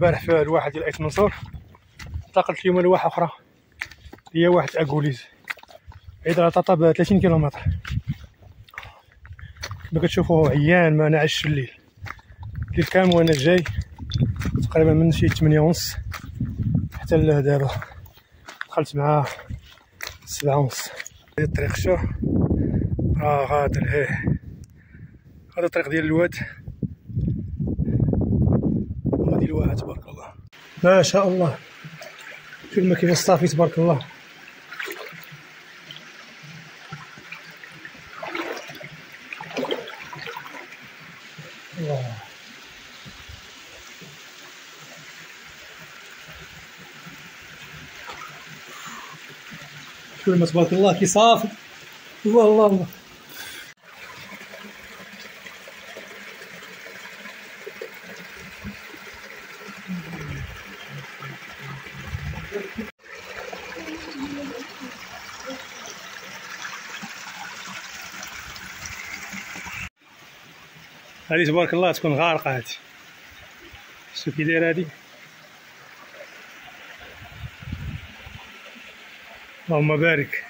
البارح في الواحة ديال ايت منصور انتقلت اليوم لواحة أخرى هي واحة أكوليز بعيدة على طاطا ب 30 كيلومتر. كما كتشوفوا عيان ما نعش في الليل كامل وانا جاي تقريبا من شي 8:30 حتى لدابا دخلت مع 7:30. هذه الطريق شوف غادر هذا الطريق ديال الواد وهذه الواحة تبارك الله ما شاء الله. شوف الماء كيف صافي تبارك الله. الله شوف الماء تبارك الله كي صافي. الله الله الله. هذه تبارك الله تكون غارقة هذه. شوف كي دايره هذه. اللهم بارك.